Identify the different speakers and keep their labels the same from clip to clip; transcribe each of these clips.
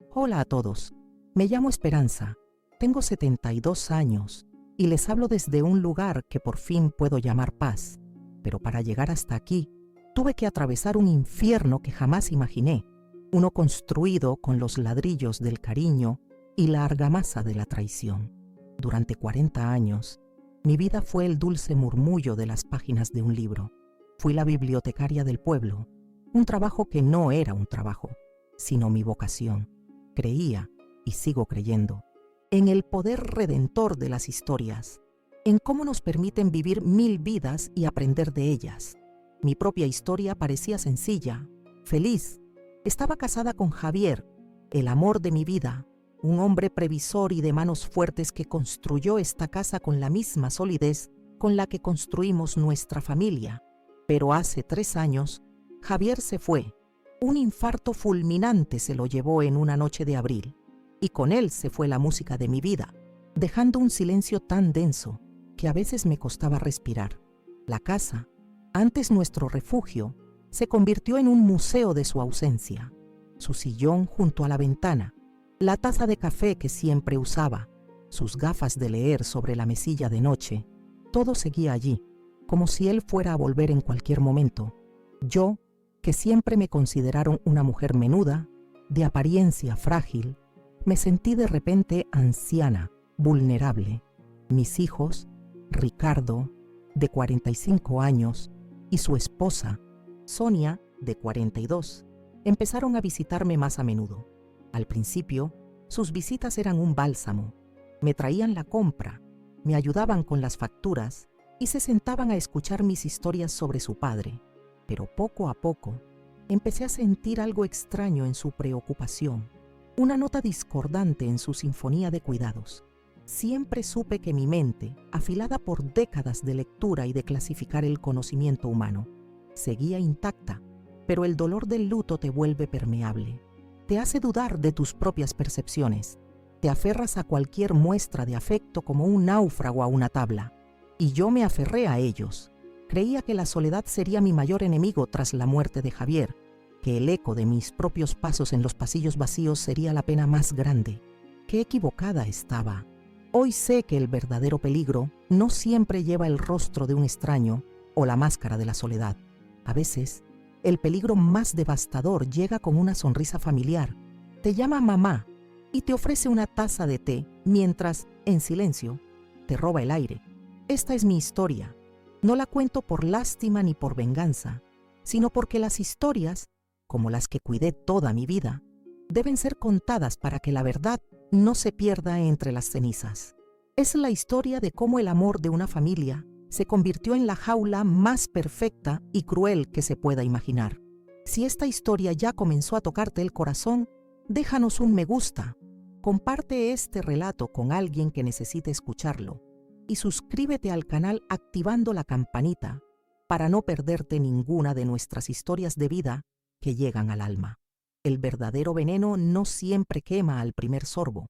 Speaker 1: Hola a todos, me llamo Esperanza, tengo 72 años y les hablo desde un lugar que por fin puedo llamar paz, pero para llegar hasta aquí tuve que atravesar un infierno que jamás imaginé, uno construido con los ladrillos del cariño y la argamasa de la traición. Durante 40 años, mi vida fue el dulce murmullo de las páginas de un libro. Fui la bibliotecaria del pueblo, un trabajo que no era un trabajo, sino mi vocación. Creía, y sigo creyendo, en el poder redentor de las historias, en cómo nos permiten vivir 1000 vidas y aprender de ellas. Mi propia historia parecía sencilla, feliz. Estaba casada con Javier, el amor de mi vida, un hombre previsor y de manos fuertes que construyó esta casa con la misma solidez con la que construimos nuestra familia. Pero hace 3 años, Javier se fue. Un infarto fulminante se lo llevó en una noche de abril, y con él se fue la música de mi vida, dejando un silencio tan denso que a veces me costaba respirar. La casa, antes nuestro refugio, se convirtió en un museo de su ausencia. Su sillón junto a la ventana, la taza de café que siempre usaba, sus gafas de leer sobre la mesilla de noche, todo seguía allí, como si él fuera a volver en cualquier momento. Yo, que siempre me consideraron una mujer menuda, de apariencia frágil, me sentí de repente anciana, vulnerable. Mis hijos, Ricardo, de 45 años, y su esposa, Sonia, de 42, empezaron a visitarme más a menudo. Al principio, sus visitas eran un bálsamo. Me traían la compra, me ayudaban con las facturas y se sentaban a escuchar mis historias sobre su padre. Pero poco a poco, empecé a sentir algo extraño en su preocupación, una nota discordante en su sinfonía de cuidados. Siempre supe que mi mente, afilada por décadas de lectura y de clasificar el conocimiento humano, seguía intacta, pero el dolor del luto te vuelve permeable. Te hace dudar de tus propias percepciones. Te aferras a cualquier muestra de afecto como un náufrago a una tabla. Y yo me aferré a ellos. Creía que la soledad sería mi mayor enemigo tras la muerte de Javier, que el eco de mis propios pasos en los pasillos vacíos sería la pena más grande. Qué equivocada estaba. Hoy sé que el verdadero peligro no siempre lleva el rostro de un extraño o la máscara de la soledad. A veces, el peligro más devastador llega con una sonrisa familiar. Te llama mamá y te ofrece una taza de té mientras, en silencio, te roba el aire. Esta es mi historia. No la cuento por lástima ni por venganza, sino porque las historias, como las que cuidé toda mi vida, deben ser contadas para que la verdad no se pierda entre las cenizas. Es la historia de cómo el amor de una familia se convirtió en la jaula más perfecta y cruel que se pueda imaginar. Si esta historia ya comenzó a tocarte el corazón, déjanos un me gusta, comparte este relato con alguien que necesite escucharlo y suscríbete al canal activando la campanita para no perderte ninguna de nuestras historias de vida que llegan al alma. El verdadero veneno no siempre quema al primer sorbo.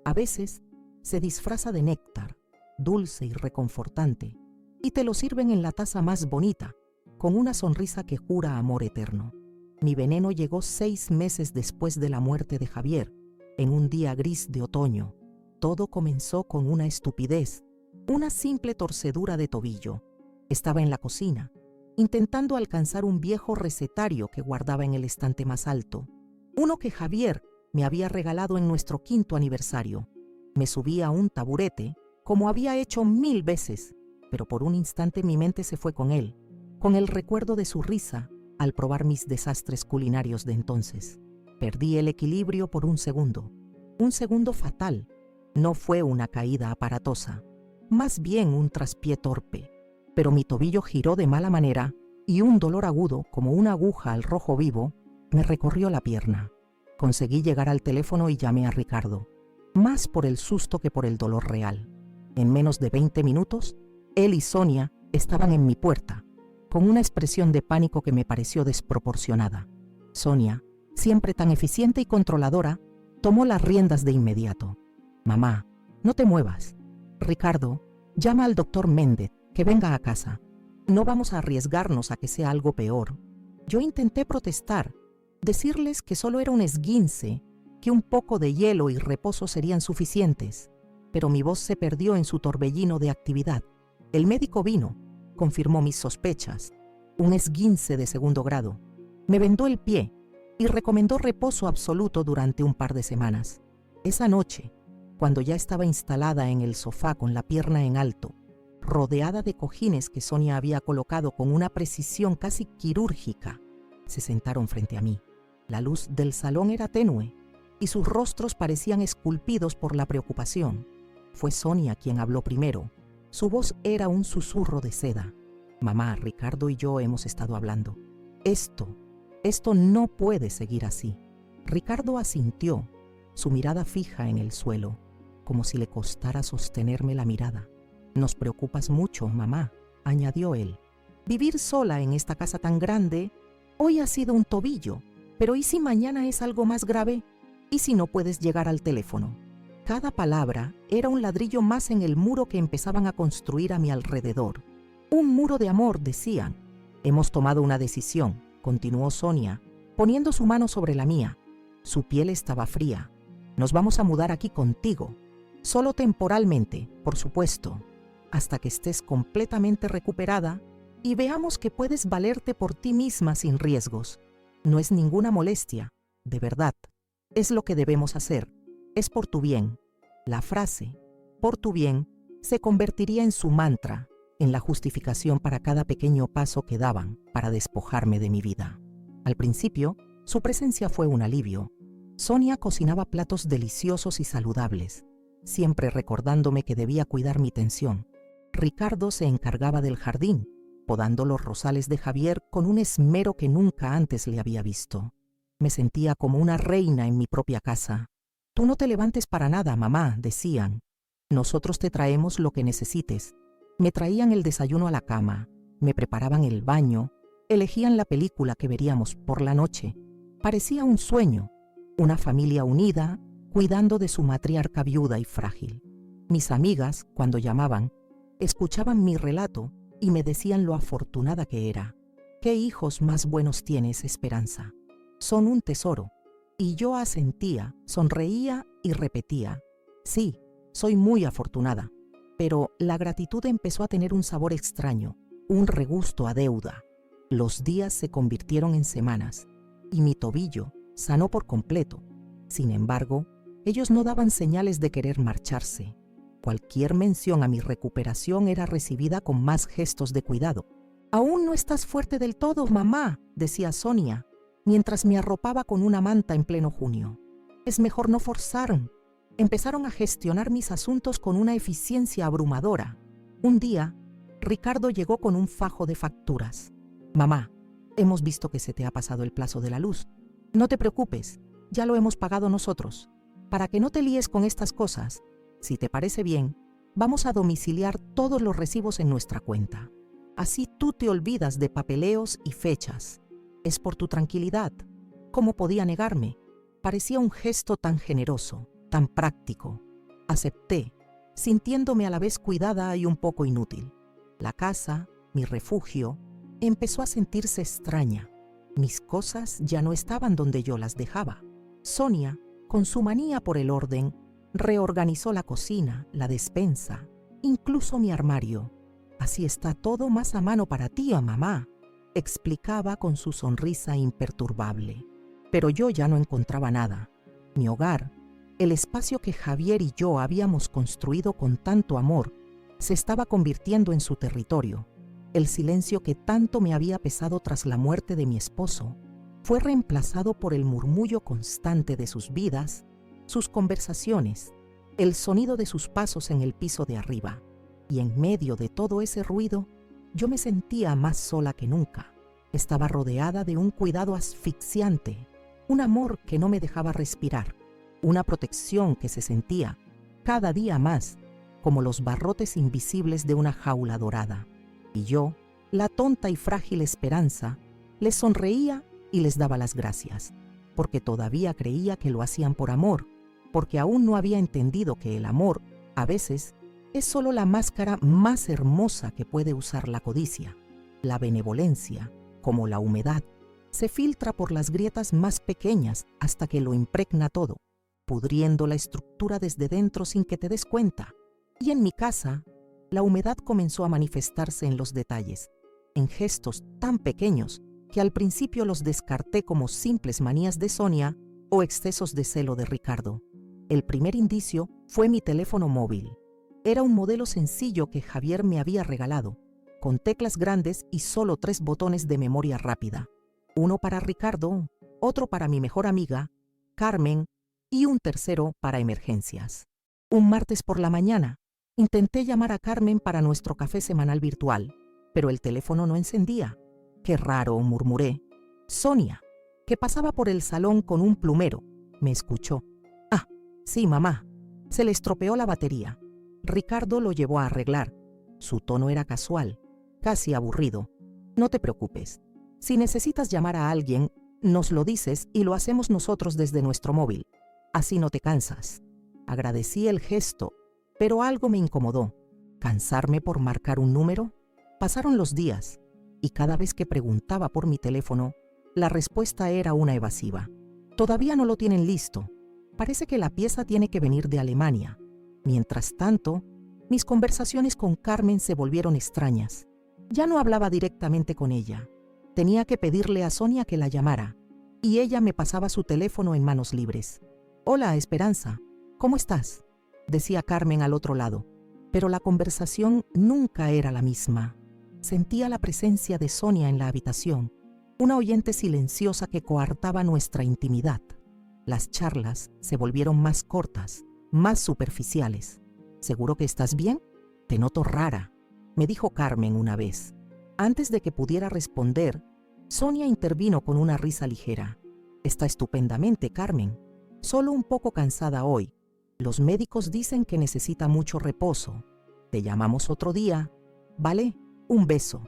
Speaker 1: A veces se disfraza de néctar, dulce y reconfortante, y te lo sirven en la taza más bonita, con una sonrisa que jura amor eterno. Mi veneno llegó 6 meses después de la muerte de Javier, en un día gris de otoño. Todo comenzó con una estupidez, una simple torcedura de tobillo. Estaba en la cocina, intentando alcanzar un viejo recetario que guardaba en el estante más alto, uno que Javier me había regalado en nuestro 5º aniversario. Me subí a un taburete, como había hecho 1000 veces, pero por un instante mi mente se fue con él, con el recuerdo de su risa al probar mis desastres culinarios de entonces. Perdí el equilibrio por un segundo fatal. No fue una caída aparatosa, más bien un traspié torpe, pero mi tobillo giró de mala manera y un dolor agudo, como una aguja al rojo vivo, me recorrió la pierna. Conseguí llegar al teléfono y llamé a Ricardo, más por el susto que por el dolor real. En menos de 20 minutos, él y Sonia estaban en mi puerta, con una expresión de pánico que me pareció desproporcionada. Sonia, siempre tan eficiente y controladora, tomó las riendas de inmediato. «Mamá, no te muevas. Ricardo, llama al doctor Méndez, que venga a casa. No vamos a arriesgarnos a que sea algo peor». Yo intenté protestar, decirles que solo era un esguince, que un poco de hielo y reposo serían suficientes, pero mi voz se perdió en su torbellino de actividad. El médico vino, confirmó mis sospechas, un esguince de segundo grado. Me vendó el pie y recomendó reposo absoluto durante un par de semanas. Esa noche, cuando ya estaba instalada en el sofá con la pierna en alto, rodeada de cojines que Sonia había colocado con una precisión casi quirúrgica, se sentaron frente a mí. La luz del salón era tenue y sus rostros parecían esculpidos por la preocupación. Fue Sonia quien habló primero. Su voz era un susurro de seda. Mamá, Ricardo y yo hemos estado hablando. Esto no puede seguir así. Ricardo asintió, su mirada fija en el suelo, como si le costara sostenerme la mirada. Nos preocupas mucho, mamá, añadió él. Vivir sola en esta casa tan grande, hoy ha sido un tobillo, pero ¿y si mañana es algo más grave? ¿Y si no puedes llegar al teléfono? Cada palabra era un ladrillo más en el muro que empezaban a construir a mi alrededor. Un muro de amor, decían. Hemos tomado una decisión, continuó Sonia, poniendo su mano sobre la mía. Su piel estaba fría. Nos vamos a mudar aquí contigo. Solo temporalmente, por supuesto, hasta que estés completamente recuperada y veamos que puedes valerte por ti misma sin riesgos. No es ninguna molestia, de verdad. Es lo que debemos hacer. Es por tu bien. La frase, por tu bien, se convertiría en su mantra, en la justificación para cada pequeño paso que daban para despojarme de mi vida. Al principio, su presencia fue un alivio. Sonia cocinaba platos deliciosos y saludables, siempre recordándome que debía cuidar mi tensión. Ricardo se encargaba del jardín, podando los rosales de Javier con un esmero que nunca antes le había visto. Me sentía como una reina en mi propia casa. Tú no te levantes para nada, mamá, decían. Nosotros te traemos lo que necesites. Me traían el desayuno a la cama, me preparaban el baño, elegían la película que veríamos por la noche. Parecía un sueño, una familia unida, cuidando de su matriarca viuda y frágil. Mis amigas, cuando llamaban, escuchaban mi relato y me decían lo afortunada que era. ¿Qué hijos más buenos tienes, Esperanza? Son un tesoro. Y yo asentía, sonreía y repetía. Sí, soy muy afortunada. Pero la gratitud empezó a tener un sabor extraño, un regusto a deuda. Los días se convirtieron en semanas y mi tobillo sanó por completo. Sin embargo, ellos no daban señales de querer marcharse. Cualquier mención a mi recuperación era recibida con más gestos de cuidado. «Aún no estás fuerte del todo, mamá», decía Sonia, mientras me arropaba con una manta en pleno junio. «Es mejor no forzar». Empezaron a gestionar mis asuntos con una eficiencia abrumadora. Un día, Ricardo llegó con un fajo de facturas. «Mamá, hemos visto que se te ha pasado el plazo de la luz. No te preocupes, ya lo hemos pagado nosotros. Para que no te líes con estas cosas, si te parece bien, vamos a domiciliar todos los recibos en nuestra cuenta. Así tú te olvidas de papeleos y fechas. Es por tu tranquilidad». ¿Cómo podía negarme? Parecía un gesto tan generoso, tan práctico. Acepté, sintiéndome a la vez cuidada y un poco inútil. La casa, mi refugio, empezó a sentirse extraña. Mis cosas ya no estaban donde yo las dejaba. Sonia, con su manía por el orden, reorganizó la cocina, la despensa, incluso mi armario. «Así está todo más a mano para ti, mamá», explicaba con su sonrisa imperturbable. Pero yo ya no encontraba nada. Mi hogar, el espacio que Javier y yo habíamos construido con tanto amor, se estaba convirtiendo en su territorio. El silencio que tanto me había pesado tras la muerte de mi esposo fue reemplazado por el murmullo constante de sus vidas, sus conversaciones, el sonido de sus pasos en el piso de arriba. Y en medio de todo ese ruido, yo me sentía más sola que nunca. Estaba rodeada de un cuidado asfixiante, un amor que no me dejaba respirar, una protección que se sentía, cada día más, como los barrotes invisibles de una jaula dorada. Y yo, la tonta y frágil Esperanza, les sonreía y les daba las gracias, porque todavía creía que lo hacían por amor, porque aún no había entendido que el amor, a veces, es solo la máscara más hermosa que puede usar la codicia. La benevolencia, como la humedad, se filtra por las grietas más pequeñas hasta que lo impregna todo. pudriendo la estructura desde dentro sin que te des cuenta. Y en mi casa, la humedad comenzó a manifestarse en los detalles, en gestos tan pequeños que al principio los descarté como simples manías de Sonia o excesos de celo de Ricardo. El primer indicio fue mi teléfono móvil. Era un modelo sencillo que Javier me había regalado, con teclas grandes y solo 3 botones de memoria rápida. Uno para Ricardo, otro para mi mejor amiga, Carmen, y un tercero para emergencias. Un martes por la mañana, intenté llamar a Carmen para nuestro café semanal virtual, pero el teléfono no encendía. Qué raro, murmuré. Sonia, que pasaba por el salón con un plumero, me escuchó. Ah, sí, mamá. Se le estropeó la batería. Ricardo lo llevó a arreglar. Su tono era casual, casi aburrido. No te preocupes. Si necesitas llamar a alguien, nos lo dices y lo hacemos nosotros desde nuestro móvil. Así no te cansas. Agradecí el gesto, pero algo me incomodó. ¿Cansarme por marcar un número? Pasaron los días, y cada vez que preguntaba por mi teléfono, la respuesta era una evasiva. Todavía no lo tienen listo. Parece que la pieza tiene que venir de Alemania. Mientras tanto, mis conversaciones con Carmen se volvieron extrañas. Ya no hablaba directamente con ella. Tenía que pedirle a Sonia que la llamara, y ella me pasaba su teléfono en manos libres. «Hola, Esperanza, ¿cómo estás?», decía Carmen al otro lado. Pero la conversación nunca era la misma. Sentía la presencia de Sonia en la habitación, una oyente silenciosa que coartaba nuestra intimidad. Las charlas se volvieron más cortas, más superficiales. «¿Seguro que estás bien? Te noto rara», me dijo Carmen una vez. Antes de que pudiera responder, Sonia intervino con una risa ligera. «Está estupendamente, Carmen. Solo un poco cansada hoy. Los médicos dicen que necesita mucho reposo. Te llamamos otro día. ¿Vale? Un beso».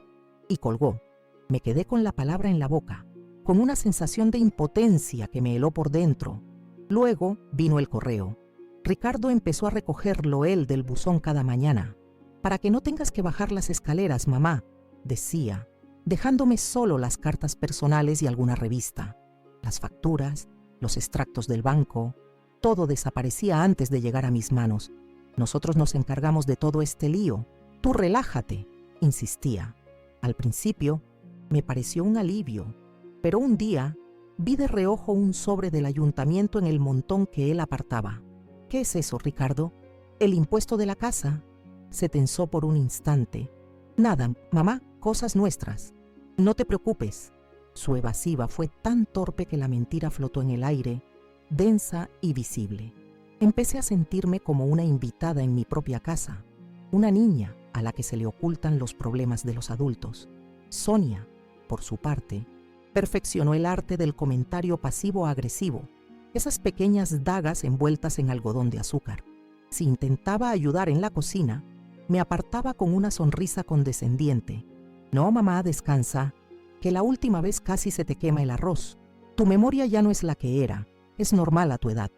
Speaker 1: Y colgó. Me quedé con la palabra en la boca, con una sensación de impotencia que me heló por dentro. Luego vino el correo. Ricardo empezó a recogerlo él del buzón cada mañana. «Para que no tengas que bajar las escaleras, mamá», decía, dejándome solo las cartas personales y alguna revista. Las facturas, los extractos del banco, todo desaparecía antes de llegar a mis manos. «Nosotros nos encargamos de todo este lío. Tú relájate», insistía. Al principio me pareció un alivio, pero un día vi de reojo un sobre del ayuntamiento en el montón que él apartaba. «¿Qué es eso, Ricardo?». «El impuesto de la casa». Se tensó por un instante. «Nada, mamá, cosas nuestras. No te preocupes». Su evasiva fue tan torpe que la mentira flotó en el aire, densa y visible. Empecé a sentirme como una invitada en mi propia casa, una niña a la que se le ocultan los problemas de los adultos. Sonia, por su parte, perfeccionó el arte del comentario pasivo-agresivo, esas pequeñas dagas envueltas en algodón de azúcar. Si intentaba ayudar en la cocina, me apartaba con una sonrisa condescendiente. «No, mamá, descansa, que la última vez casi se te quema el arroz. Tu memoria ya no es la que era, es normal a tu edad».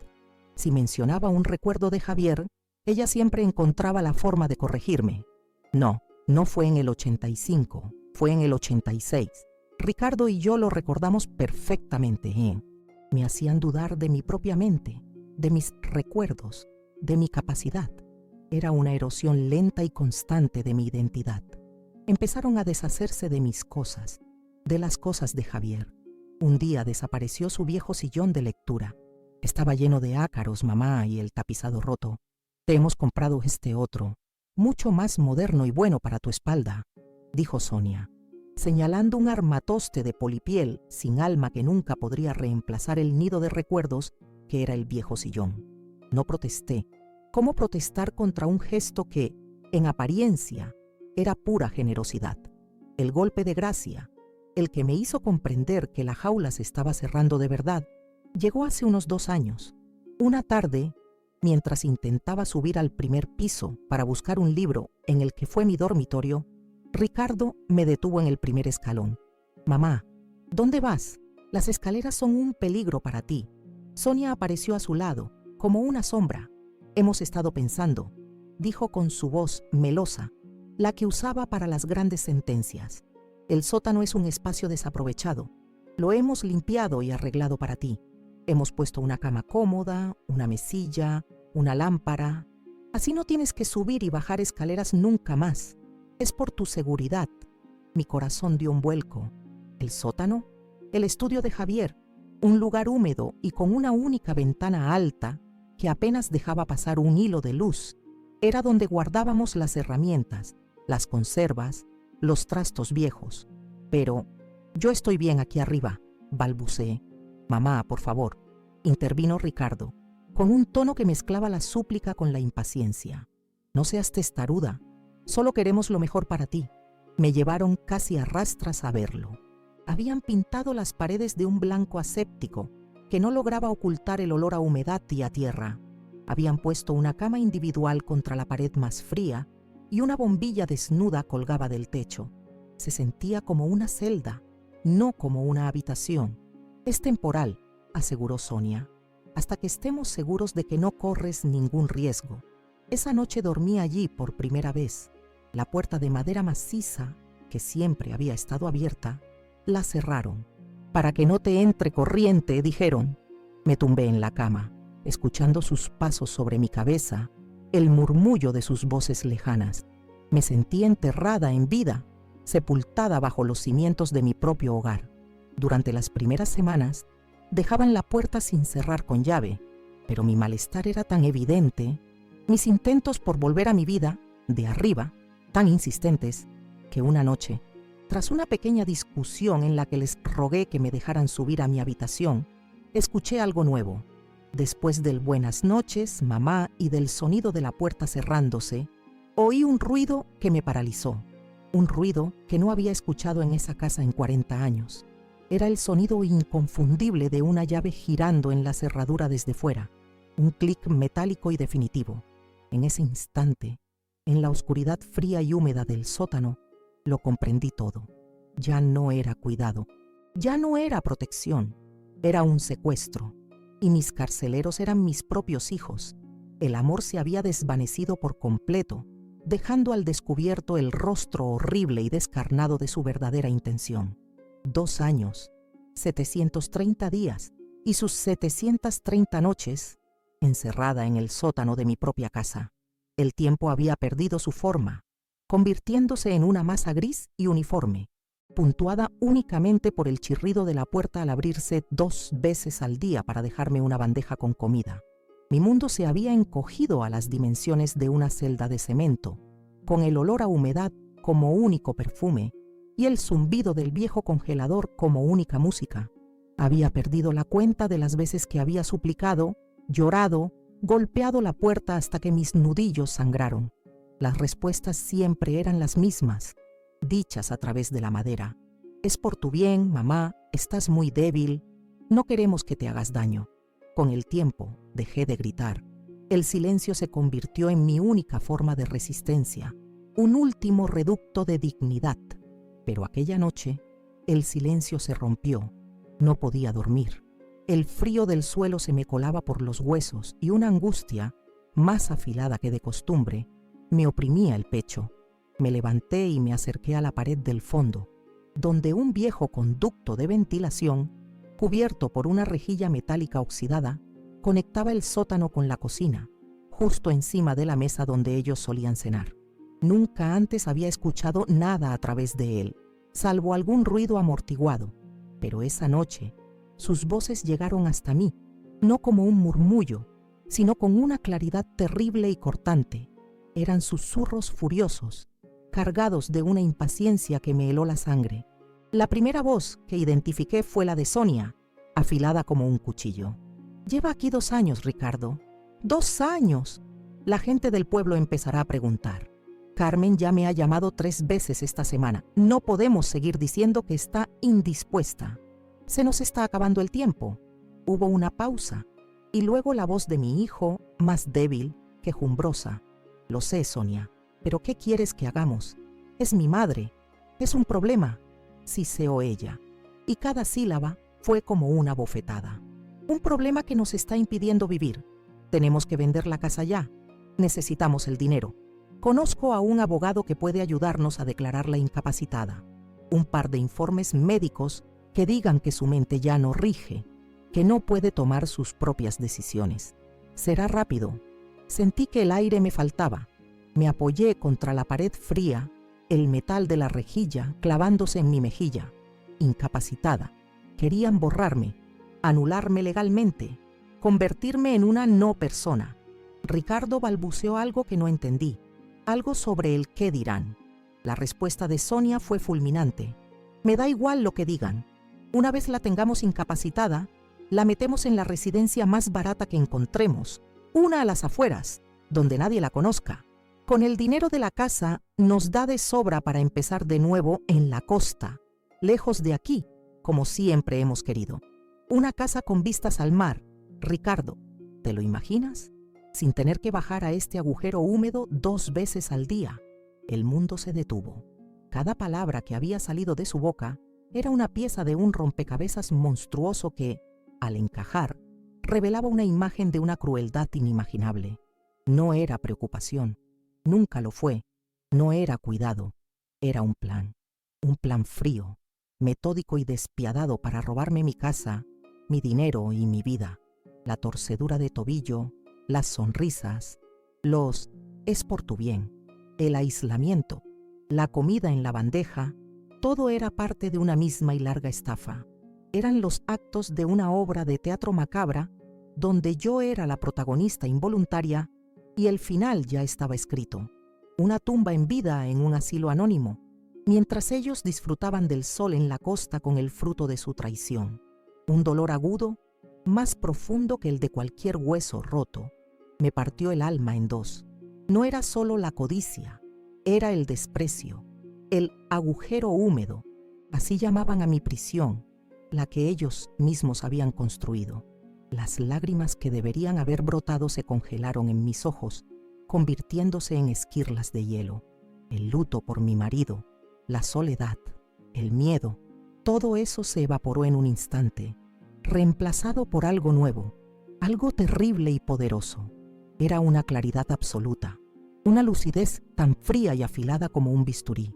Speaker 1: Si mencionaba un recuerdo de Javier, ella siempre encontraba la forma de corregirme. «No, no fue en el 85, fue en el 86. Ricardo y yo lo recordamos perfectamente, ¿eh?». Me hacían dudar de mi propia mente, de mis recuerdos, de mi capacidad. Era una erosión lenta y constante de mi identidad. Empezaron a deshacerse de mis cosas, de las cosas de Javier. Un día desapareció su viejo sillón de lectura. Estaba lleno de ácaros, mamá, y el tapizado roto. «Te hemos comprado este otro, mucho más moderno y bueno para tu espalda», dijo Sonia, señalando un armatoste de polipiel sin alma que nunca podría reemplazar el nido de recuerdos que era el viejo sillón. No protesté. ¿Cómo protestar contra un gesto que, en apariencia, era pura generosidad? El golpe de gracia, el que me hizo comprender que la jaula se estaba cerrando de verdad, llegó hace unos 2 años. Una tarde, mientras intentaba subir al primer piso para buscar un libro en el que fue mi dormitorio, Ricardo me detuvo en el primer escalón. «Mamá, ¿dónde vas? Las escaleras son un peligro para ti». Sonia apareció a su lado, como una sombra. «Hemos estado pensando», dijo con su voz melosa, la que usaba para las grandes sentencias. «El sótano es un espacio desaprovechado. Lo hemos limpiado y arreglado para ti. Hemos puesto una cama cómoda, una mesilla, una lámpara. Así no tienes que subir y bajar escaleras nunca más. Es por tu seguridad. Mi corazón dio un vuelco. El sótano, el estudio de Javier, un lugar húmedo y con una única ventana alta que apenas dejaba pasar un hilo de luz. Era donde guardábamos las herramientas, las conservas, los trastos viejos. Pero yo estoy bien aquí arriba, balbuceé. Mamá, por favor, intervino Ricardo, con un tono que mezclaba la súplica con la impaciencia. No seas testaruda, solo queremos lo mejor para ti. Me llevaron casi a rastras a verlo. Habían pintado las paredes de un blanco aséptico que no lograba ocultar el olor a humedad y a tierra. Habían puesto una cama individual contra la pared más fría y una bombilla desnuda colgaba del techo. Se sentía como una celda, no como una habitación. Es temporal, aseguró Sonia, hasta que estemos seguros de que no corres ningún riesgo. Esa noche dormí allí por primera vez. La puerta de madera maciza, que siempre había estado abierta, la cerraron. Para que no te entre corriente, dijeron. Me tumbé en la cama, escuchando sus pasos sobre mi cabeza, el murmullo de sus voces lejanas. Me sentí enterrada en vida, sepultada bajo los cimientos de mi propio hogar. Durante las primeras semanas, dejaban la puerta sin cerrar con llave, pero mi malestar era tan evidente, mis intentos por volver a mi vida, de arriba, tan insistentes, que una noche, tras una pequeña discusión en la que les rogué que me dejaran subir a mi habitación, escuché algo nuevo. Después del buenas noches, mamá, y del sonido de la puerta cerrándose, oí un ruido que me paralizó. Un ruido que no había escuchado en esa casa en 40 años. Era el sonido inconfundible de una llave girando en la cerradura desde fuera. Un clic metálico y definitivo. En ese instante, en la oscuridad fría y húmeda del sótano, lo comprendí todo. Ya no era cuidado. Ya no era protección. Era un secuestro. Y mis carceleros eran mis propios hijos. El amor se había desvanecido por completo, dejando al descubierto el rostro horrible y descarnado de su verdadera intención. 2 años, 730 días y sus 730 noches, encerrada en el sótano de mi propia casa. El tiempo había perdido su forma, convirtiéndose en una masa gris y uniforme, puntuada únicamente por el chirrido de la puerta al abrirse 2 veces al día para dejarme una bandeja con comida. Mi mundo se había encogido a las dimensiones de una celda de cemento, con el olor a humedad como único perfume y el zumbido del viejo congelador como única música. Había perdido la cuenta de las veces que había suplicado, llorado, golpeado la puerta hasta que mis nudillos sangraron. Las respuestas siempre eran las mismas, dichas a través de la madera. Es por tu bien, mamá, estás muy débil, no queremos que te hagas daño. Con el tiempo, dejé de gritar. El silencio se convirtió en mi única forma de resistencia, un último reducto de dignidad. Pero aquella noche, el silencio se rompió. No podía dormir. El frío del suelo se me colaba por los huesos y una angustia, más afilada que de costumbre, me oprimía el pecho. Me levanté y me acerqué a la pared del fondo, donde un viejo conducto de ventilación, cubierto por una rejilla metálica oxidada, conectaba el sótano con la cocina, justo encima de la mesa donde ellos solían cenar. Nunca antes había escuchado nada a través de él, salvo algún ruido amortiguado, pero esa noche sus voces llegaron hasta mí, no como un murmullo, sino con una claridad terrible y cortante. Eran susurros furiosos, cargados de una impaciencia que me heló la sangre. La primera voz que identifiqué fue la de Sonia, afilada como un cuchillo. Lleva aquí 2 años, Ricardo. 2 años. La gente del pueblo empezará a preguntar. Carmen ya me ha llamado 3 veces esta semana. No podemos seguir diciendo que está indispuesta. Se nos está acabando el tiempo. Hubo una pausa. Y luego la voz de mi hijo, más débil, quejumbrosa. Lo sé, Sonia, pero ¿qué quieres que hagamos? Es mi madre. Es un problema, siseó ella. Y cada sílaba fue como una bofetada. Un problema que nos está impidiendo vivir. Tenemos que vender la casa ya. Necesitamos el dinero. Conozco a un abogado que puede ayudarnos a declararla incapacitada. Un par de informes médicos que digan que su mente ya no rige. que no puede tomar sus propias decisiones. Será rápido. Sentí que el aire me faltaba. Me apoyé contra la pared fría, el metal de la rejilla clavándose en mi mejilla. Incapacitada. Querían borrarme, anularme legalmente, convertirme en una no persona. Ricardo balbuceó algo que no entendí, algo sobre el qué dirán. La respuesta de Sonia fue fulminante. Me da igual lo que digan. Una vez la tengamos incapacitada, la metemos en la residencia más barata que encontremos, una a las afueras, donde nadie la conozca. Con el dinero de la casa nos da de sobra para empezar de nuevo en la costa, lejos de aquí, como siempre hemos querido. Una casa con vistas al mar. Ricardo, ¿te lo imaginas? Sin tener que bajar a este agujero húmedo 2 veces al día. El mundo se detuvo. Cada palabra que había salido de su boca era una pieza de un rompecabezas monstruoso que, al encajar, revelaba una imagen de una crueldad inimaginable. No era preocupación, nunca lo fue, no era cuidado, era un plan frío, metódico y despiadado para robarme mi casa, mi dinero y mi vida. La torcedura de tobillo, las sonrisas, los «es por tu bien», el aislamiento, la comida en la bandeja, todo era parte de una misma y larga estafa. Eran los actos de una obra de teatro macabra donde yo era la protagonista involuntaria y el final ya estaba escrito. Una tumba en vida en un asilo anónimo, mientras ellos disfrutaban del sol en la costa con el fruto de su traición. Un dolor agudo, más profundo que el de cualquier hueso roto, me partió el alma en dos. No era solo la codicia, era el desprecio, el agujero húmedo, así llamaban a mi prisión, la que ellos mismos habían construido. Las lágrimas que deberían haber brotado se congelaron en mis ojos, convirtiéndose en esquirlas de hielo. El luto por mi marido, la soledad, el miedo, todo eso se evaporó en un instante, reemplazado por algo nuevo, algo terrible y poderoso. Era una claridad absoluta, una lucidez tan fría y afilada como un bisturí.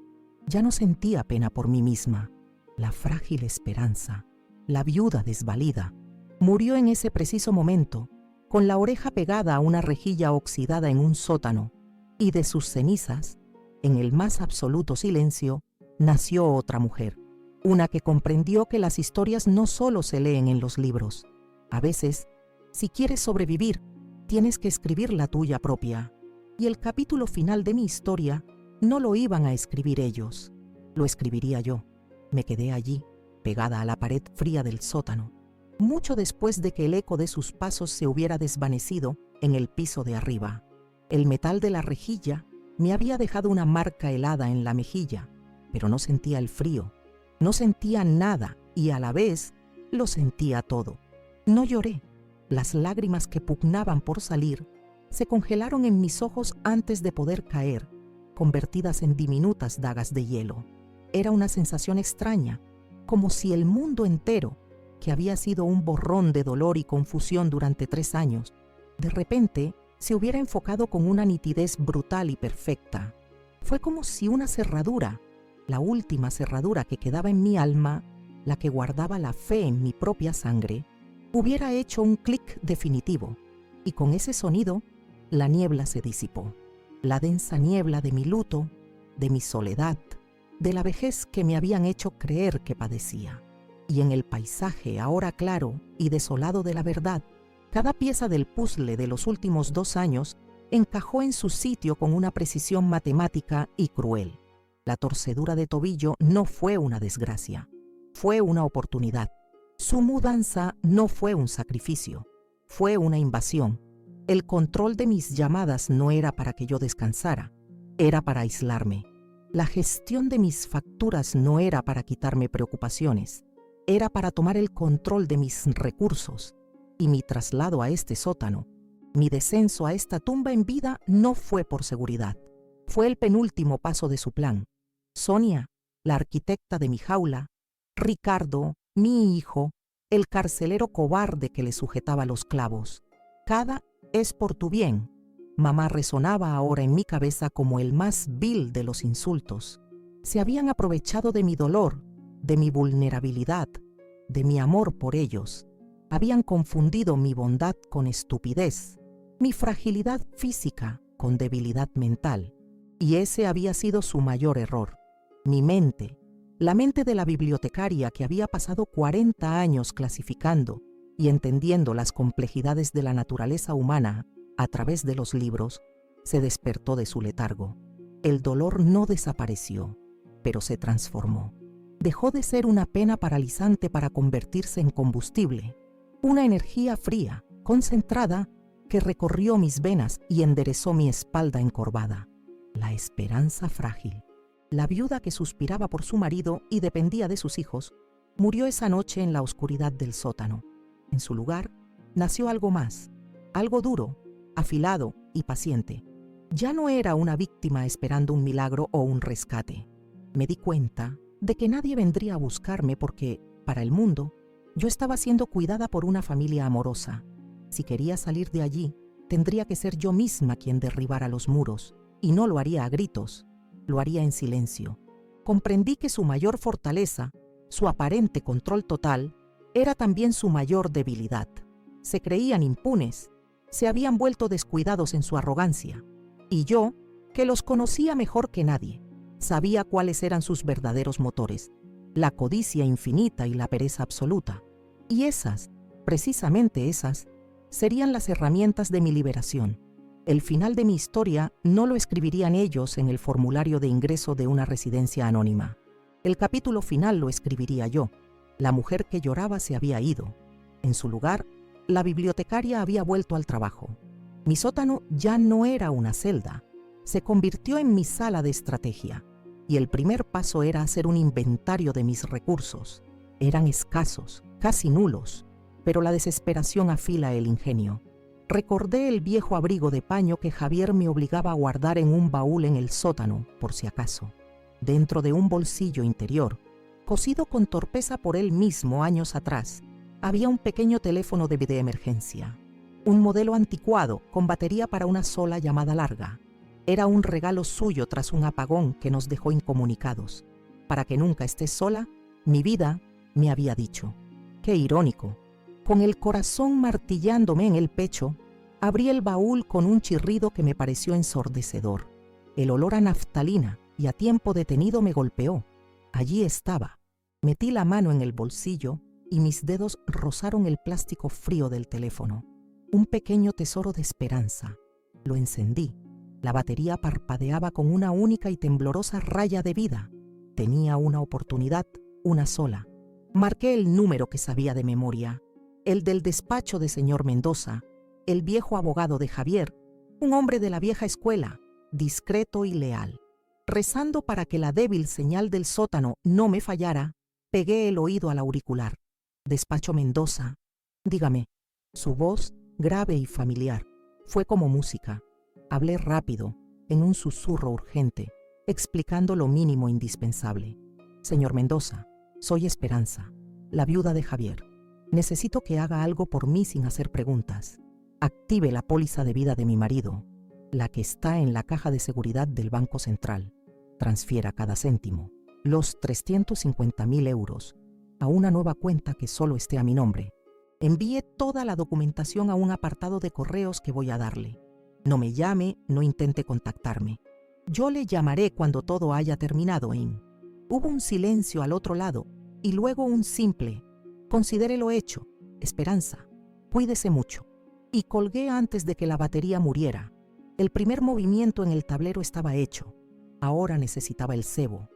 Speaker 1: Ya no sentía pena por mí misma. La frágil esperanza, la viuda desvalida, murió en ese preciso momento, con la oreja pegada a una rejilla oxidada en un sótano, y de sus cenizas, en el más absoluto silencio, nació otra mujer, una que comprendió que las historias no solo se leen en los libros. A veces, si quieres sobrevivir, tienes que escribir la tuya propia. Y el capítulo final de mi historia no lo iban a escribir ellos, lo escribiría yo. Me quedé allí, pegada a la pared fría del sótano, mucho después de que el eco de sus pasos se hubiera desvanecido en el piso de arriba. El metal de la rejilla me había dejado una marca helada en la mejilla, pero no sentía el frío, no sentía nada y a la vez lo sentía todo. No lloré. Las lágrimas que pugnaban por salir se congelaron en mis ojos antes de poder caer, convertidas en diminutas dagas de hielo. Era una sensación extraña, como si el mundo entero, que había sido un borrón de dolor y confusión durante 3 años, de repente se hubiera enfocado con una nitidez brutal y perfecta. Fue como si una cerradura, la última cerradura que quedaba en mi alma, la que guardaba la fe en mi propia sangre, hubiera hecho un clic definitivo, y con ese sonido, la niebla se disipó. La densa niebla de mi luto, de mi soledad, de la vejez que me habían hecho creer que padecía. Y en el paisaje ahora claro y desolado de la verdad, cada pieza del puzzle de los últimos 2 años encajó en su sitio con una precisión matemática y cruel. La torcedura de tobillo no fue una desgracia, fue una oportunidad. Su mudanza no fue un sacrificio, fue una invasión. El control de mis llamadas no era para que yo descansara, era para aislarme. La gestión de mis facturas no era para quitarme preocupaciones, era para tomar el control de mis recursos. Y mi traslado a este sótano, mi descenso a esta tumba en vida no fue por seguridad. Fue el penúltimo paso de su plan. Sonia, la arquitecta de mi jaula, Ricardo, mi hijo, el carcelero cobarde que le sujetaba los clavos. Cada «es por tu bien», mamá resonaba ahora en mi cabeza como el más vil de los insultos. Se habían aprovechado de mi dolor, de mi vulnerabilidad, de mi amor por ellos. Habían confundido mi bondad con estupidez, mi fragilidad física con debilidad mental, y ese había sido su mayor error. Mi mente, la mente de la bibliotecaria que había pasado 40 años clasificando y entendiendo las complejidades de la naturaleza humana a través de los libros, se despertó de su letargo. El dolor no desapareció, pero se transformó. Dejó de ser una pena paralizante para convertirse en combustible, una energía fría, concentrada, que recorrió mis venas y enderezó mi espalda encorvada. La esperanza frágil. La viuda que suspiraba por su marido y dependía de sus hijos, murió esa noche en la oscuridad del sótano. En su lugar, nació algo más, algo duro, afilado y paciente. Ya no era una víctima esperando un milagro o un rescate. Me di cuenta de que nadie vendría a buscarme porque, para el mundo, yo estaba siendo cuidada por una familia amorosa. Si quería salir de allí, tendría que ser yo misma quien derribara los muros, y no lo haría a gritos, lo haría en silencio. Comprendí que su mayor fortaleza, su aparente control total, era también su mayor debilidad. Se creían impunes, se habían vuelto descuidados en su arrogancia, y yo, que los conocía mejor que nadie, sabía cuáles eran sus verdaderos motores, la codicia infinita y la pereza absoluta. Y esas, precisamente esas, serían las herramientas de mi liberación. El final de mi historia no lo escribirían ellos en el formulario de ingreso de una residencia anónima. El capítulo final lo escribiría yo. La mujer que lloraba se había ido. En su lugar, la bibliotecaria había vuelto al trabajo. Mi sótano ya no era una celda. Se convirtió en mi sala de estrategia. Y el primer paso era hacer un inventario de mis recursos. Eran escasos, casi nulos, pero la desesperación afila el ingenio. Recordé el viejo abrigo de paño que Javier me obligaba a guardar en un baúl en el sótano, por si acaso. Dentro de un bolsillo interior, cosido con torpeza por él mismo años atrás, había un pequeño teléfono de emergencia. Un modelo anticuado con batería para una sola llamada larga. Era un regalo suyo tras un apagón que nos dejó incomunicados. Para que nunca estés sola, mi vida, me había dicho. Qué irónico. Con el corazón martillándome en el pecho, abrí el baúl con un chirrido que me pareció ensordecedor. El olor a naftalina y a tiempo detenido me golpeó. Allí estaba. Metí la mano en el bolsillo y mis dedos rozaron el plástico frío del teléfono. Un pequeño tesoro de esperanza. Lo encendí. La batería parpadeaba con una única y temblorosa raya de vida. Tenía una oportunidad, una sola. Marqué el número que sabía de memoria. El del despacho de señor Mendoza, el viejo abogado de Javier, un hombre de la vieja escuela, discreto y leal. Rezando para que la débil señal del sótano no me fallara, pegué el oído al auricular. Despacho Mendoza. Dígame. Su voz, grave y familiar, fue como música. Hablé rápido, en un susurro urgente, explicando lo mínimo indispensable. Señor Mendoza, soy Esperanza, la viuda de Javier. Necesito que haga algo por mí sin hacer preguntas. Active la póliza de vida de mi marido, la que está en la caja de seguridad del Banco Central. Transfiera cada céntimo, los 350.000 euros, a una nueva cuenta que solo esté a mi nombre. Envíe toda la documentación a un apartado de correos que voy a darle. No me llame, no intente contactarme. Yo le llamaré cuando todo haya terminado, Im. Hubo un silencio al otro lado y luego un simple: considere lo hecho, Esperanza, cuídese mucho. Y colgué antes de que la batería muriera. El primer movimiento en el tablero estaba hecho. Ahora necesitaba el cebo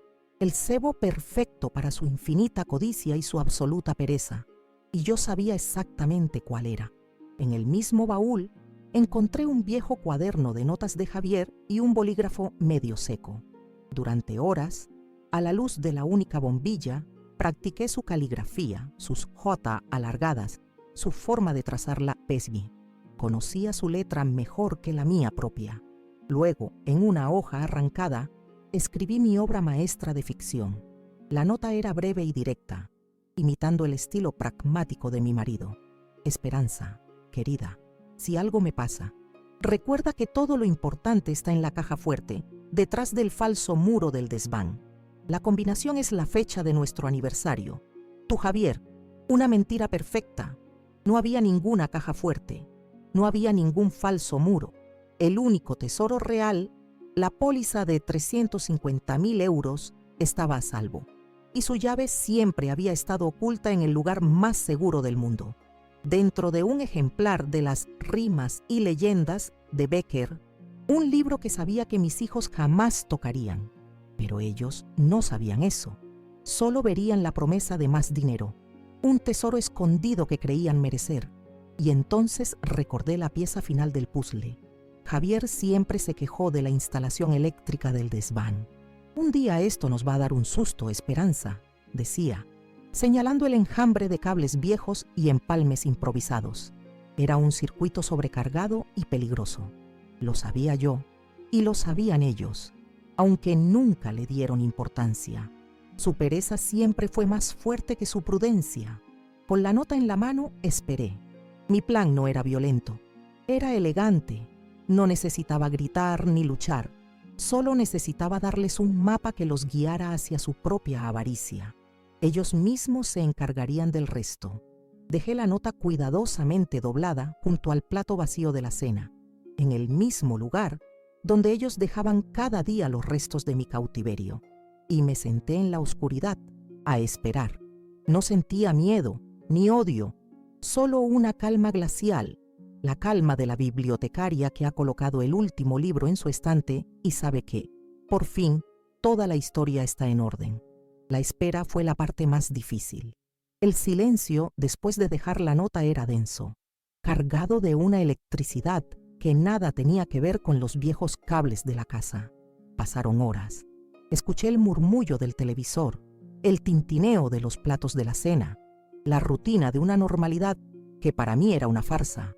Speaker 1: perfecto para su infinita codicia y su absoluta pereza. Y yo sabía exactamente cuál era. En el mismo baúl encontré un viejo cuaderno de notas de Javier y un bolígrafo medio seco. Durante horas, a la luz de la única bombilla, practiqué su caligrafía, sus J alargadas, su forma de trazar la pesmi. Conocía su letra mejor que la mía propia. Luego, en una hoja arrancada, escribí mi obra maestra de ficción. La nota era breve y directa, imitando el estilo pragmático de mi marido. Esperanza, querida, si algo me pasa, recuerda que todo lo importante está en la caja fuerte, detrás del falso muro del desván. La combinación es la fecha de nuestro aniversario. Tu Javier, una mentira perfecta. No había ninguna caja fuerte, no había ningún falso muro. El único tesoro real, la póliza de 350.000 euros, estaba a salvo, y su llave siempre había estado oculta en el lugar más seguro del mundo, dentro de un ejemplar de las Rimas y Leyendas de Becker, un libro que sabía que mis hijos jamás tocarían. Pero ellos no sabían eso, solo verían la promesa de más dinero, un tesoro escondido que creían merecer. Y entonces recordé la pieza final del puzzle. Javier siempre se quejó de la instalación eléctrica del desván. Un día esto nos va a dar un susto, Esperanza, decía, señalando el enjambre de cables viejos y empalmes improvisados. Era un circuito sobrecargado y peligroso. Lo sabía yo y lo sabían ellos, aunque nunca le dieron importancia. Su pereza siempre fue más fuerte que su prudencia. Con la nota en la mano, esperé. Mi plan no era violento, era elegante. No necesitaba gritar ni luchar, solo necesitaba darles un mapa que los guiara hacia su propia avaricia. Ellos mismos se encargarían del resto. Dejé la nota cuidadosamente doblada junto al plato vacío de la cena, en el mismo lugar donde ellos dejaban cada día los restos de mi cautiverio, y me senté en la oscuridad a esperar. No sentía miedo ni odio, solo una calma glacial, la calma de la bibliotecaria que ha colocado el último libro en su estante y sabe que, por fin, toda la historia está en orden. La espera fue la parte más difícil. El silencio después de dejar la nota era denso, cargado de una electricidad que nada tenía que ver con los viejos cables de la casa. Pasaron horas. Escuché el murmullo del televisor, el tintineo de los platos de la cena, la rutina de una normalidad que para mí era una farsa.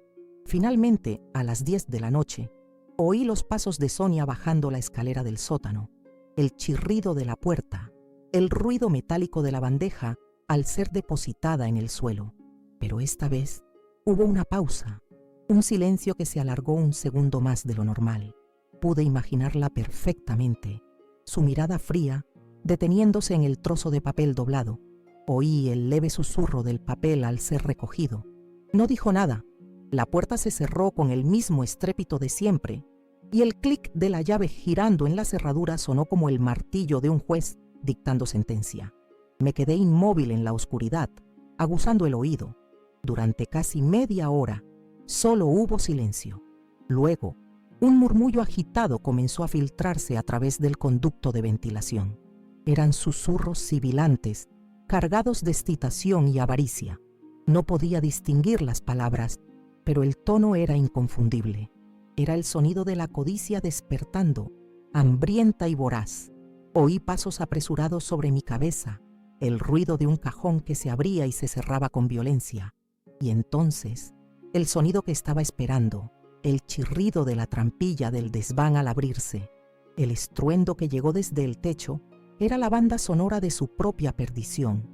Speaker 1: Finalmente, a las 10 de la noche, oí los pasos de Sonia bajando la escalera del sótano, el chirrido de la puerta, el ruido metálico de la bandeja al ser depositada en el suelo. Pero esta vez hubo una pausa, un silencio que se alargó un segundo más de lo normal. Pude imaginarla perfectamente, su mirada fría, deteniéndose en el trozo de papel doblado. Oí el leve susurro del papel al ser recogido. No dijo nada. La puerta se cerró con el mismo estrépito de siempre, y el clic de la llave girando en la cerradura sonó como el martillo de un juez dictando sentencia. Me quedé inmóvil en la oscuridad, aguzando el oído. Durante casi media hora, solo hubo silencio. Luego, un murmullo agitado comenzó a filtrarse a través del conducto de ventilación. Eran susurros sibilantes, cargados de excitación y avaricia. No podía distinguir las palabras, pero el tono era inconfundible. Era el sonido de la codicia despertando, hambrienta y voraz. Oí pasos apresurados sobre mi cabeza, el ruido de un cajón que se abría y se cerraba con violencia. Y entonces, el sonido que estaba esperando, el chirrido de la trampilla del desván al abrirse, el estruendo que llegó desde el techo, era la banda sonora de su propia perdición.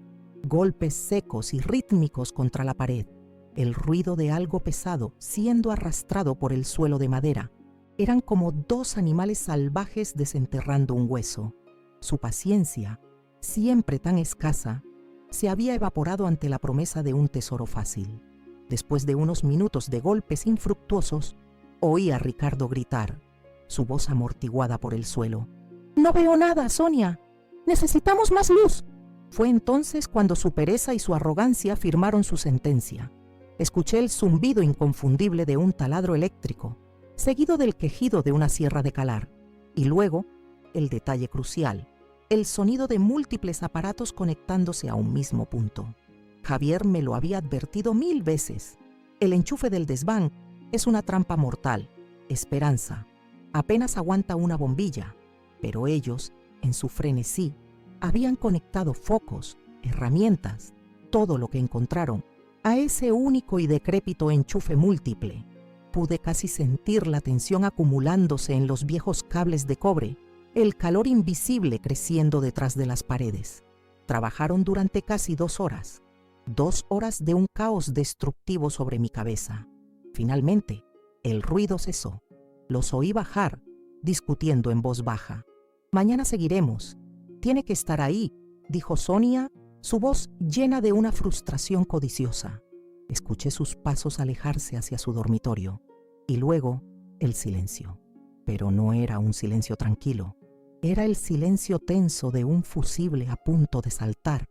Speaker 1: Golpes secos y rítmicos contra la pared, el ruido de algo pesado siendo arrastrado por el suelo de madera. Eran como dos animales salvajes desenterrando un hueso. Su paciencia, siempre tan escasa, se había evaporado ante la promesa de un tesoro fácil. Después de unos minutos de golpes infructuosos, oí a Ricardo gritar, su voz amortiguada por el suelo. «No veo nada, Sonia. Necesitamos más luz». Fue entonces cuando su pereza y su arrogancia firmaron su sentencia. Escuché el zumbido inconfundible de un taladro eléctrico, seguido del quejido de una sierra de calar, y luego, el detalle crucial, el sonido de múltiples aparatos conectándose a un mismo punto. Javier me lo había advertido 1000 veces. El enchufe del desván es una trampa mortal. Esperanza. Apenas aguanta una bombilla, pero ellos, en su frenesí, habían conectado focos, herramientas, todo lo que encontraron, a ese único y decrépito enchufe múltiple. Pude casi sentir la tensión acumulándose en los viejos cables de cobre, el calor invisible creciendo detrás de las paredes. Trabajaron durante casi 2 horas. 2 horas de un caos destructivo sobre mi cabeza. Finalmente, el ruido cesó. Los oí bajar, discutiendo en voz baja. «Mañana seguiremos. Tiene que estar ahí», dijo Sonia, su voz llena de una frustración codiciosa. Escuché sus pasos alejarse hacia su dormitorio y luego el silencio. Pero no era un silencio tranquilo. Era el silencio tenso de un fusible a punto de saltar,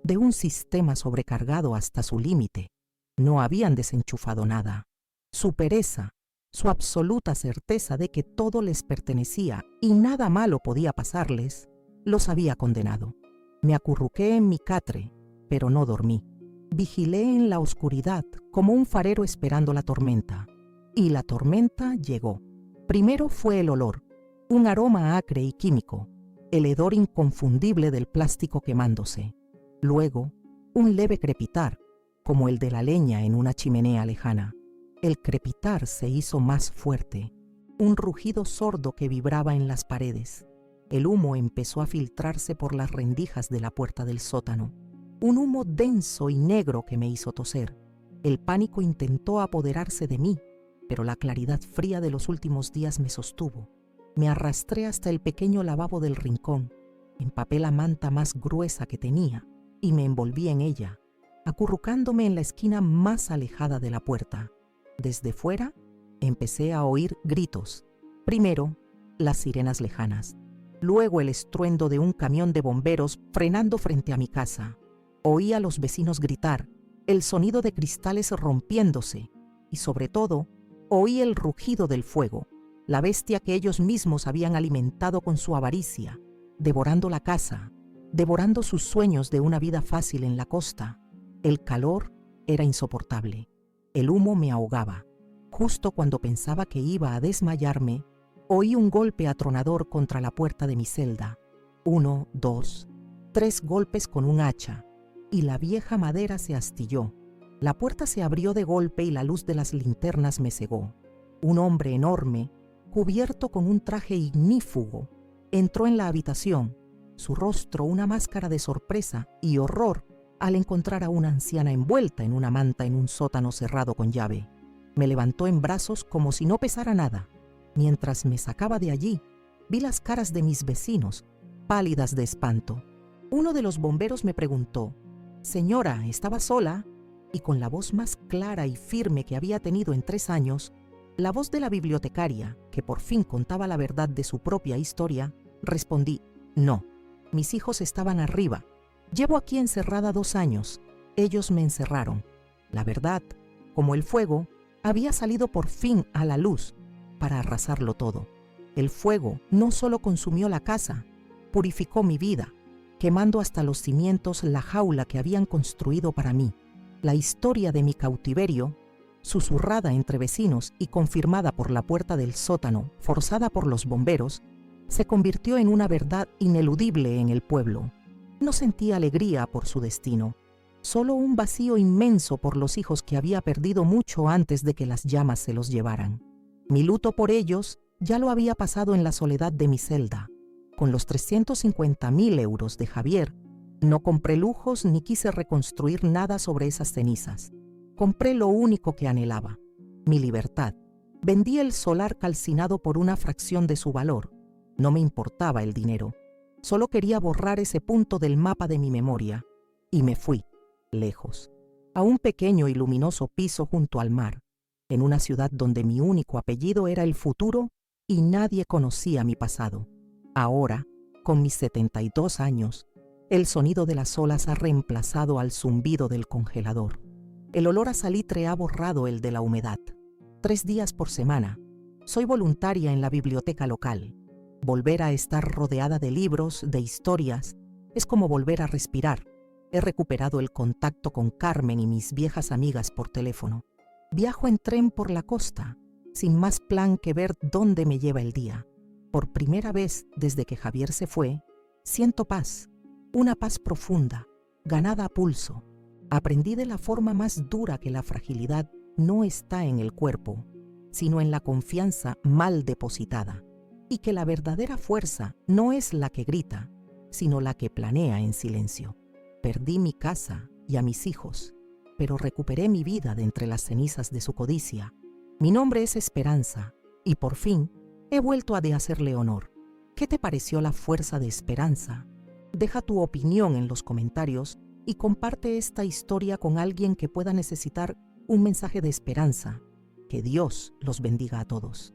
Speaker 1: de un sistema sobrecargado hasta su límite. No habían desenchufado nada. Su pereza, su absoluta certeza de que todo les pertenecía y nada malo podía pasarles, los había condenado. Me acurruqué en mi catre, pero no dormí. Vigilé en la oscuridad como un farero esperando la tormenta. Y la tormenta llegó. Primero fue el olor, un aroma acre y químico, el hedor inconfundible del plástico quemándose. Luego, un leve crepitar, como el de la leña en una chimenea lejana. El crepitar se hizo más fuerte, un rugido sordo que vibraba en las paredes. El humo empezó a filtrarse por las rendijas de la puerta del sótano. Un humo denso y negro que me hizo toser. El pánico intentó apoderarse de mí, pero la claridad fría de los últimos días me sostuvo. Me arrastré hasta el pequeño lavabo del rincón, empapé la manta más gruesa que tenía y me envolví en ella, acurrucándome en la esquina más alejada de la puerta. Desde fuera empecé a oír gritos. Primero, las sirenas lejanas. Luego el estruendo de un camión de bomberos frenando frente a mi casa. Oí a los vecinos gritar, el sonido de cristales rompiéndose y sobre todo, oí el rugido del fuego, la bestia que ellos mismos habían alimentado con su avaricia, devorando la casa, devorando sus sueños de una vida fácil en la costa. El calor era insoportable. El humo me ahogaba. Justo cuando pensaba que iba a desmayarme, oí un golpe atronador contra la puerta de mi celda. 1, 2, 3 golpes con un hacha, y la vieja madera se astilló. La puerta se abrió de golpe y la luz de las linternas me cegó. Un hombre enorme, cubierto con un traje ignífugo, entró en la habitación, su rostro una máscara de sorpresa y horror al encontrar a una anciana envuelta en una manta en un sótano cerrado con llave. Me levantó en brazos como si no pesara nada. Mientras me sacaba de allí, vi las caras de mis vecinos, pálidas de espanto. Uno de los bomberos me preguntó, «Señora, ¿estaba sola?» Y con la voz más clara y firme que había tenido en 3 años, la voz de la bibliotecaria, que por fin contaba la verdad de su propia historia, respondí, «No, mis hijos estaban arriba. Llevo aquí encerrada 2 años. Ellos me encerraron. La verdad, como el fuego, había salido por fin a la luz para arrasarlo todo. El fuego no solo consumió la casa, purificó mi vida, quemando hasta los cimientos la jaula que habían construido para mí. La historia de mi cautiverio, susurrada entre vecinos y confirmada por la puerta del sótano, forzada por los bomberos, se convirtió en una verdad ineludible en el pueblo. No sentía alegría por su destino, solo un vacío inmenso por los hijos que había perdido mucho antes de que las llamas se los llevaran. Mi luto por ellos ya lo había pasado en la soledad de mi celda. Con los 350.000 euros de Javier, no compré lujos ni quise reconstruir nada sobre esas cenizas. Compré lo único que anhelaba, mi libertad. Vendí el solar calcinado por una fracción de su valor. No me importaba el dinero. Solo quería borrar ese punto del mapa de mi memoria. Y me fui, lejos, a un pequeño y luminoso piso junto al mar, en una ciudad donde mi único apellido era el futuro y nadie conocía mi pasado. Ahora, con mis 72 años, el sonido de las olas ha reemplazado al zumbido del congelador. El olor a salitre ha borrado el de la humedad. 3 días por semana. Soy voluntaria en la biblioteca local. Volver a estar rodeada de libros, de historias, es como volver a respirar. He recuperado el contacto con Carmen y mis viejas amigas por teléfono. Viajo en tren por la costa, sin más plan que ver dónde me lleva el día. Por primera vez desde que Javier se fue, siento paz, una paz profunda, ganada a pulso. Aprendí de la forma más dura que la fragilidad no está en el cuerpo, sino en la confianza mal depositada, y que la verdadera fuerza no es la que grita, sino la que planea en silencio. Perdí mi casa y a mis hijos, pero recuperé mi vida de entre las cenizas de su codicia. Mi nombre es Esperanza, y por fin he vuelto a de hacerle honor. ¿Qué te pareció la fuerza de Esperanza? Deja tu opinión en los comentarios y comparte esta historia con alguien que pueda necesitar un mensaje de esperanza. Que Dios los bendiga a todos.